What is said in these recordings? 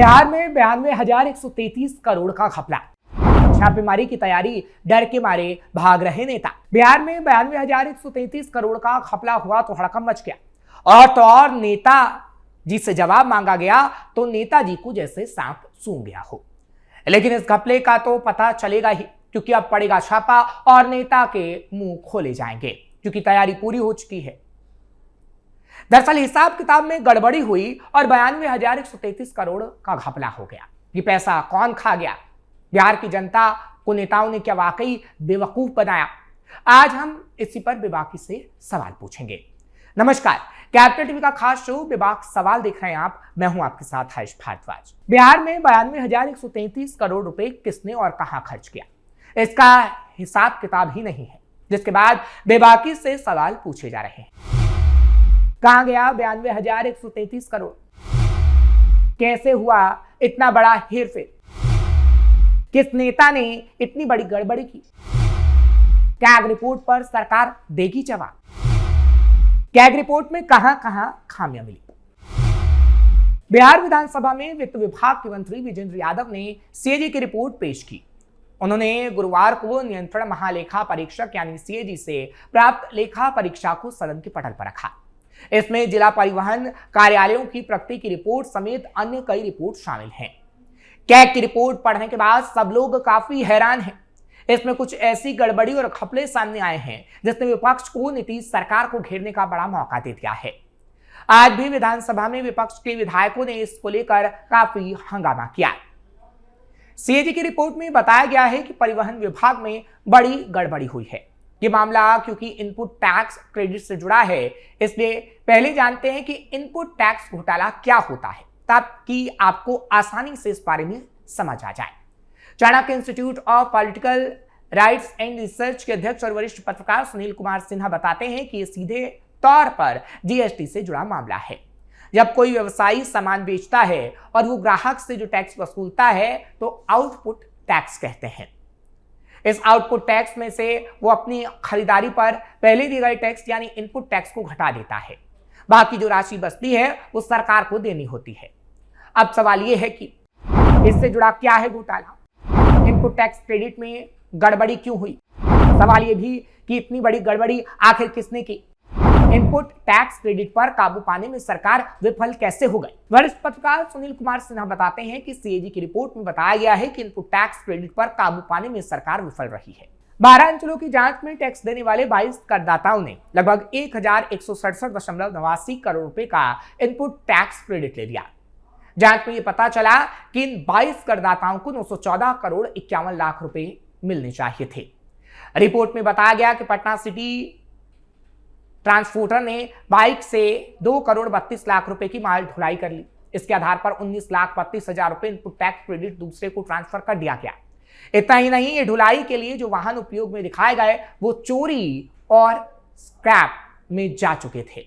बिहार में 92,133 करोड़ का घपला। छापेमारी की तैयारी, डर के मारे भाग रहे नेता। बिहार में 92,133 करोड़ का घपला हुआ तो हड़कंप मच गया। और तो और नेता जी से जवाब मांगा गया तो नेताजी को जैसे सांप सूंघ गया हो। लेकिन इस घपले का तो पता चलेगा ही, क्योंकि अब पड़ेगा छापा और नेता के मुंह खोले जाएंगे, क्योंकि तैयारी पूरी हो चुकी है। दरअसल हिसाब किताब में गड़बड़ी हुई और 92,133 करोड़ का घपला हो गया। ये पैसा कौन खा गया? बिहार की जनता को नेताओं ने क्या वाकई बेवकूफ बनाया? आज हम इसी पर बेबाकी से सवाल पूछेंगे। नमस्कार, कैपिटल टीवी का खास शो बेबाक सवाल देख रहे हैं आप। मैं हूं आपके साथ हर्ष भारद्वाज। बिहार में 92,133 करोड़ रुपए किसने और कहां खर्च किया, इसका हिसाब किताब ही नहीं है, जिसके बाद बेबाकी से सवाल पूछे जा रहे हैं। कहां गया 92,133 करोड़? कैसे हुआ इतना बड़ा हेरफेर? किस नेता ने इतनी बड़ी गड़बड़ी की? कैग रिपोर्ट पर सरकार देगी जवाब। कैग रिपोर्ट में कहां कहां खामियां मिली? बिहार विधानसभा में वित्त विभाग के मंत्री विजेंद्र यादव ने सीएजी की रिपोर्ट पेश की। उन्होंने गुरुवार को नियंत्रण महालेखा परीक्षक यानी सीएजी से प्राप्त लेखा परीक्षा को सदन के पटल पर रखा। इसमें जिला परिवहन कार्यालयों की प्रगति की रिपोर्ट समेत अन्य कई रिपोर्ट शामिल हैं। कैग की रिपोर्ट पढ़ने के बाद सब लोग काफी हैरान हैं। इसमें कुछ ऐसी गड़बड़ी और घपले सामने आए हैं जिसने विपक्ष को नीतीश सरकार को घेरने का बड़ा मौका दे दिया है। आज भी विधानसभा में विपक्ष के विधायकों ने इसको लेकर काफी हंगामा किया। सीएजी की रिपोर्ट में बताया गया है कि परिवहन विभाग में बड़ी गड़बड़ी हुई है। ये मामला क्योंकि इनपुट टैक्स क्रेडिट से जुड़ा है, इसलिए पहले जानते हैं कि इनपुट टैक्स घोटाला क्या होता है, ताकि आपको आसानी से इस बारे में समझ आ जाए। Chanakya institute of political rights and research के अध्यक्ष और वरिष्ठ पत्रकार सुनील कुमार सिन्हा बताते हैं कि ये सीधे तौर पर जीएसटी से जुड़ा मामला है। जब कोई व्यवसायी सामान बेचता है और वो ग्राहक से जो टैक्स वसूलता है तो आउटपुट टैक्स कहते हैं। इस आउटपुट टैक्स में से वो अपनी खरीदारी पर पहले दिए गए टैक्स यानी इनपुट टैक्स को घटा देता है। बाकी जो राशि बचती है वो सरकार को देनी होती है। अब सवाल ये है कि इससे जुड़ा क्या है घोटाला? इनपुट टैक्स क्रेडिट में गड़बड़ी क्यों हुई? सवाल ये भी कि इतनी बड़ी गड़बड़ी आखिर किसने की? इनपुट टैक्स क्रेडिट पर काबू पाने में सरकार विफल कैसे हो गई? वरिष्ठ पत्रकार सुनील कुमार सिन्हा बताते हैं कि सीएजी की रिपोर्ट में बताया गया है कि इनपुट टैक्स क्रेडिट पर काबू पाने में सरकार विफल रही है। 12 अंचलों की जांच में टैक्स देने वाले 22 करदाताओं ने लगभग 1,167.89 करोड़ रुपए का इनपुट टैक्स क्रेडिट ले लिया। जांच में यह पता चला कि इन 22 करदाताओं को 914 करोड़ 51 लाख रुपए मिलने चाहिए थे। रिपोर्ट में बताया गया कि पटना सिटी ट्रांसपोर्टर ने बाइक से 2 करोड़ 32 लाख रुपए की माल ढुलाई कर ली। इसके आधार पर 19,32,000 रुपए इनपुट टैक्स क्रेडिट दूसरे को ट्रांसफर कर दिया गया। इतना ही नहीं, ये ढुलाई के लिए जो वाहन उपयोग में दिखाए गए वो चोरी और स्क्रैप में जा चुके थे।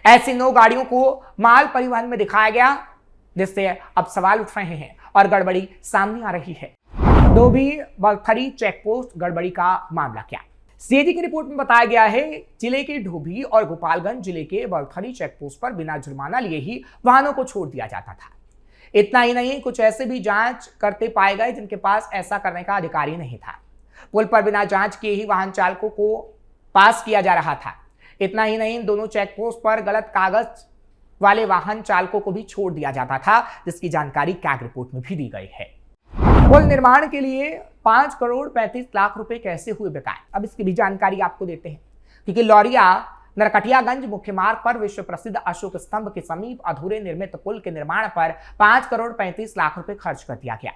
ऐसी 9 गाड़ियों को माल परिवहन में दिखाया गया, जिससे अब सवाल उठ रहे हैं और गड़बड़ी सामने आ रही है। धोबी बलथरी चेकपोस्ट गड़बड़ी का मामला क्या? सीएजी की रिपोर्ट में बताया गया है जिले के धोबी और गोपालगंज जिले के बलथरी चेकपोस्ट पर बिना जुर्माना लिए ही वाहनों को छोड़ दिया जाता था। इतना ही नहीं, कुछ ऐसे भी जांच करते पाए गए जिनके पास ऐसा करने का अधिकार ही नहीं था। पुल पर बिना जांच किए ही वाहन चालकों को पास किया जा रहा था। इतना ही नहीं, दोनों चेकपोस्ट पर गलत कागज वाले वाहन चालकों को भी छोड़ दिया जाता था, जिसकी जानकारी कैग रिपोर्ट में भी दी गई है। पुल निर्माण के लिए 5 करोड़ 35 लाख रुपए कैसे हुए बेकार? अब इसकी भी जानकारी आपको देते हैं, क्योंकि लौरिया नरकटियागंज मुख्य मार्ग पर विश्व प्रसिद्ध अशोक स्तंभ के समीप अधूरे निर्मित पुल के निर्माण पर 5 करोड़ 35 लाख रुपए खर्च कर दिया गया।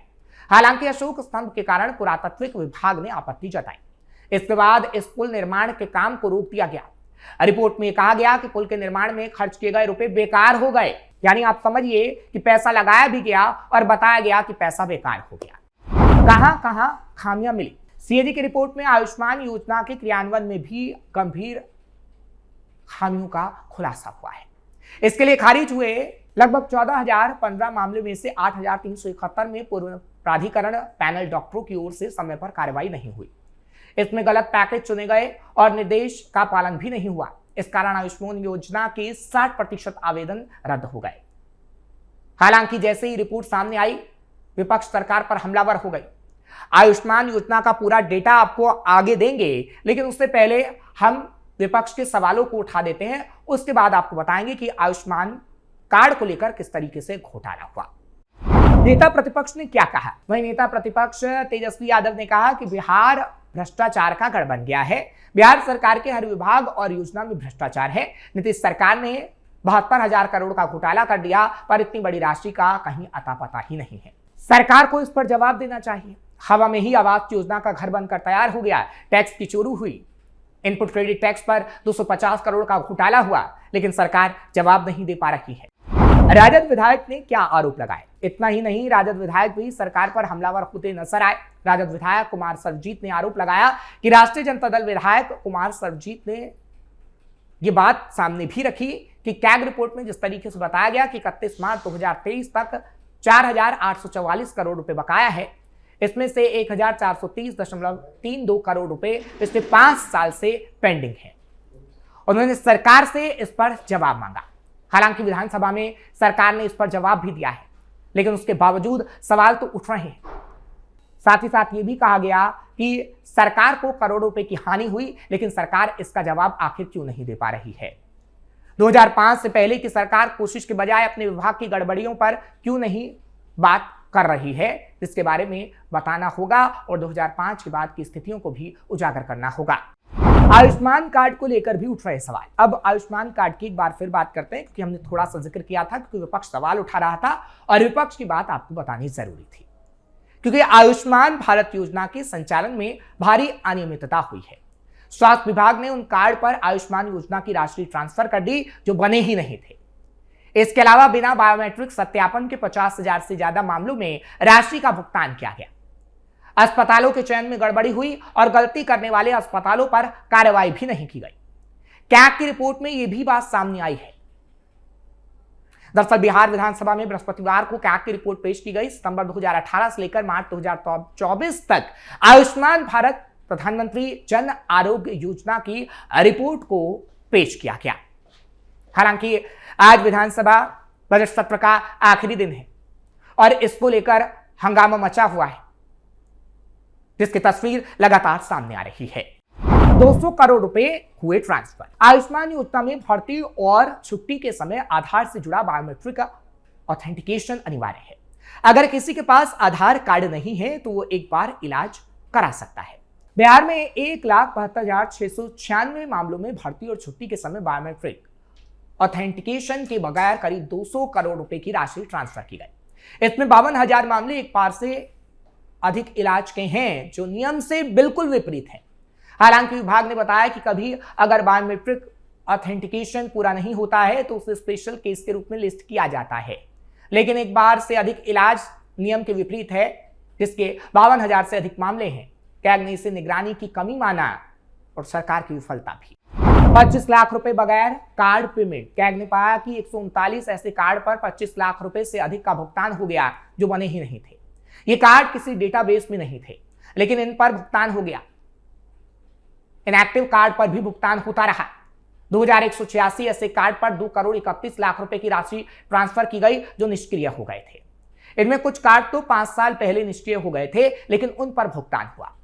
हालांकि अशोक स्तंभ के कारण पुरातत्विक विभाग ने आपत्ति जताई। इसके बाद इस पुल निर्माण के काम को रोक दिया गया। रिपोर्ट में कहा गया कि पुल के निर्माण में खर्च किए गए रुपए बेकार हो गए। यानी आप समझिए कि पैसा लगाया भी गया और बताया गया कि पैसा बेकार हो गया। कहां कहां खामियां मिली? सीएजी की रिपोर्ट में आयुष्मान योजना के क्रियान्वयन में भी गंभीर खामियों का खुलासा हुआ है। इसके लिए खारिज हुए लगभग 14,015 मामले में से 8,371 में पूर्व प्राधिकरण पैनल डॉक्टरों की ओर से समय पर कार्रवाई नहीं हुई। इसमें गलत पैकेज चुने गए और निर्देश का पालन भी नहीं हुआ। इस कारण आयुष्मान योजना के 60% आवेदन रद्द हो गए। हालांकि जैसे ही रिपोर्ट सामने आई, विपक्ष सरकार पर हमलावर हो गई। आयुष्मान योजना का पूरा डेटा आपको आगे देंगे, लेकिन उससे पहले हम विपक्ष के सवालों को उठा देते हैं। उसके बाद आपको बताएंगे कि आयुष्मान कार्ड को लेकर किस तरीके से घोटाला हुआ। नेता प्रतिपक्ष ने क्या कहा? वहीं नेता प्रतिपक्ष तेजस्वी यादव ने कहा कि बिहार भ्रष्टाचार का गढ़ बन गया है। बिहार सरकार के हर विभाग और योजना में भ्रष्टाचार है। नीतीश सरकार ने 72,000 करोड़ का घोटाला कर दिया, पर इतनी बड़ी राशि का कहीं अता पता ही नहीं है। सरकार को इस पर जवाब देना चाहिए। हवा में ही आवास योजना का घर बनकर तैयार हो गया। टैक्स की चोरी हुई, इनपुट क्रेडिट टैक्स पर 250 करोड़ का घोटाला हुआ, लेकिन सरकार जवाब नहीं दे पा रही है। राजद विधायक ने क्या आरोप लगाए? इतना ही नहीं, राजद विधायक भी सरकार पर हमलावर होते नजर आए। राजद विधायक कुमार सर्वजीत ने आरोप लगाया कि राष्ट्रीय जनता दल विधायक कुमार सर्वजीत ने यह बात सामने भी रखी कि कैग रिपोर्ट में जिस तरीके से बताया गया कि 31 मार्च 2023 तक 4,844 करोड़ रुपए बकाया है, इसमें से 1,430.32 करोड़ रुपए पिछले 5 साल से पेंडिंग है। उन्होंने सरकार से इस पर जवाब मांगा। हालांकि विधानसभा में सरकार ने इस पर जवाब भी दिया है, लेकिन उसके बावजूद सवाल तो उठ रहे हैं। साथ ही साथ ये भी कहा गया कि सरकार को करोड़ों रुपए की हानि हुई, लेकिन सरकार इसका जवाब आखिर क्यों नहीं दे पा रही है। 2005 से पहले की सरकार कोशिश के बजाय अपने विभाग की गड़बड़ियों पर क्यों नहीं बात कर रही है, जिसके बारे में बताना होगा और 2005 के बाद की स्थितियों को भी उजागर करना होगा। आयुष्मान कार्ड को लेकर भी उठ रहे सवाल। अब आयुष्मान कार्ड की एक बार फिर बात करते हैं, क्योंकि हमने थोड़ा सा जिक्र किया था, क्योंकि विपक्ष सवाल उठा रहा था और विपक्ष की बात आपको बतानी जरूरी थी, क्योंकि आयुष्मान भारत योजना के संचालन में भारी अनियमितता हुई है। स्वास्थ्य विभाग ने उन कार्ड पर आयुष्मान योजना की राशि ट्रांसफर कर दी जो बने ही नहीं थे। इसके अलावा बिना बायोमेट्रिक सत्यापन के 50,000 से ज्यादा मामलों में राशि का भुगतान किया गया। अस्पतालों के चयन में गड़बड़ी हुई और गलती करने वाले अस्पतालों पर कार्रवाई भी नहीं की गई। कैग की रिपोर्ट में यह भी बात सामने आई है। दरअसल बिहार विधानसभा में बृहस्पतिवार को कैग की रिपोर्ट पेश की गई। सितंबर 2018 से लेकर मार्च 2024 तक आयुष्मान भारत प्रधानमंत्री जन आरोग्य योजना की रिपोर्ट को पेश किया गया। हालांकि आज विधानसभा बजट सत्र का आखिरी दिन है और इसको लेकर हंगामा मचा हुआ है, जिसकी तस्वीर लगातार सामने आ रही है। 200 करोड़ रुपए हुए ट्रांसफर। आयुष्मान योजना में भर्ती और छुट्टी के समय आधार से जुड़ा बायोमेट्रिक ऑथेंटिकेशन अनिवार्य है। अगर किसी के पास आधार कार्ड नहीं है तो वो एक बार इलाज करा सकता है। बिहार में 1,72,696 मामलों में भर्ती और छुट्टी के समय बायोमेट्रिक ऑथेंटिकेशन के बगैर करीब 200 करोड़ रुपए की राशि ट्रांसफर की गई। इसमें 52,000 मामले एक बार से अधिक इलाज के हैं, जो नियम से बिल्कुल विपरीत है। हालांकि विभाग ने बताया कि कभी अगर बायोमेट्रिक ऑथेंटिकेशन पूरा नहीं होता है तो उसे स्पेशल केस के रूप में लिस्ट किया जाता है, लेकिन एक बार से अधिक इलाज नियम के विपरीत है, जिसके 52,000 से अधिक मामले हैं। कैग ने इसे निगरानी की कमी माना और सरकार की विफलता भी। 25 लाख रुपए बगैर कार्ड पेमेंट। कैग ने पाया कि 139 ऐसे कार्ड पर 25 लाख रुपए से अधिक का भुगतान हो गया जो बने ही नहीं थे। ये कार्ड किसी डेटाबेस में नहीं थे, लेकिन इन पर भुगतान हो गया। इनएक्टिव कार्ड पर भी भुगतान होता रहा। 2186 ऐसे कार्ड पर 2,31,00,000 रुपए की राशि ट्रांसफर की गई जो निष्क्रिय हो गए थे। इनमें कुछ कार्ड तो 5 साल पहले निष्क्रिय हो गए थे, लेकिन उन पर भुगतान हुआ।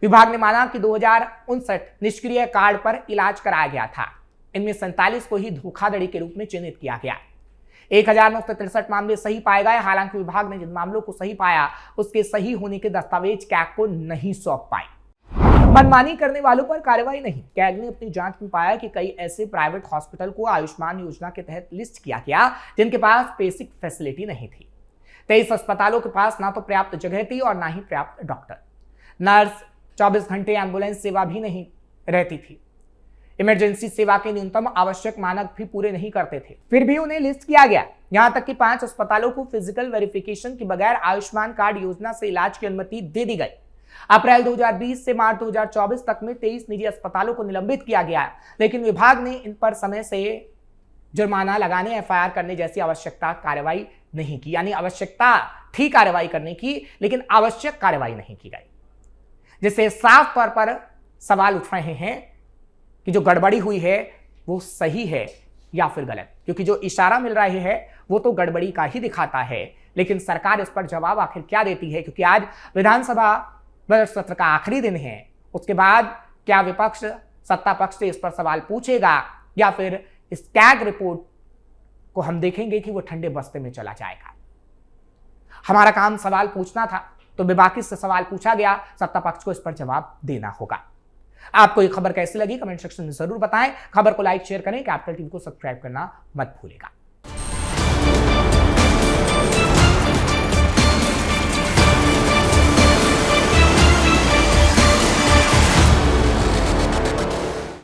विभाग ने माना कि 2059 निष्क्रिय कार्ड पर इलाज कराया गया था। इनमें 47 को ही धोखाधड़ी के रूप में चिन्हित किया गया। 1,963 मामले सही पाए गए। हालांकि विभाग ने जिन मामलों को सही पाया उसके सही होने के दस्तावेज कैग को नहीं सौंप पाए। मनमानी करने वालों पर कार्रवाई नहीं। कैग ने अपनी जांच में पाया कि कई ऐसे प्राइवेट हॉस्पिटल को आयुष्मान योजना के तहत लिस्ट किया गया जिनके पास बेसिक फैसिलिटी नहीं थी। 23 अस्पतालों के पास ना तो पर्याप्त जगह थी और ना ही पर्याप्त डॉक्टर, नर्स, 24 घंटे एम्बुलेंस सेवा भी नहीं रहती थी। इमरजेंसी सेवा के न्यूनतम आवश्यक मानक भी पूरे नहीं करते थे, फिर भी उन्हें लिस्ट किया गया। यहां तक कि 5 अस्पतालों को फिजिकल वेरिफिकेशन के बगैर आयुष्मान कार्ड योजना से इलाज की अनुमति दे दी गई। अप्रैल 2020 से मार्च 2024 तक में 23 निजी अस्पतालों को निलंबित किया गया, लेकिन विभाग ने इन पर समय से जुर्माना लगाने, FIR करने जैसी आवश्यकता कार्रवाई नहीं की। यानी आवश्यकता थी कार्रवाई करने की, लेकिन आवश्यक कार्रवाई नहीं की गई, जिससे साफ तौर पर सवाल उठ रहे हैं कि जो गड़बड़ी हुई है वो सही है या फिर गलत, क्योंकि जो इशारा मिल रहा है वो तो गड़बड़ी का ही दिखाता है। लेकिन सरकार इस पर जवाब आखिर क्या देती है, क्योंकि आज विधानसभा बजट सत्र का आखिरी दिन है। उसके बाद क्या विपक्ष सत्ता पक्ष से इस पर सवाल पूछेगा या फिर इस कैग रिपोर्ट को हम देखेंगे कि वो ठंडे बस्ते में चला जाएगा। हमारा काम सवाल पूछना था, तो बेबाकी से सवाल पूछा गया, सत्ता पक्ष को इस पर जवाब देना होगा। आपको ये खबर कैसी लगी कमेंट सेक्शन में जरूर बताएं। खबर को लाइक शेयर करें, कैपिटल टीवी को सब्सक्राइब करना मत भूलिएगा।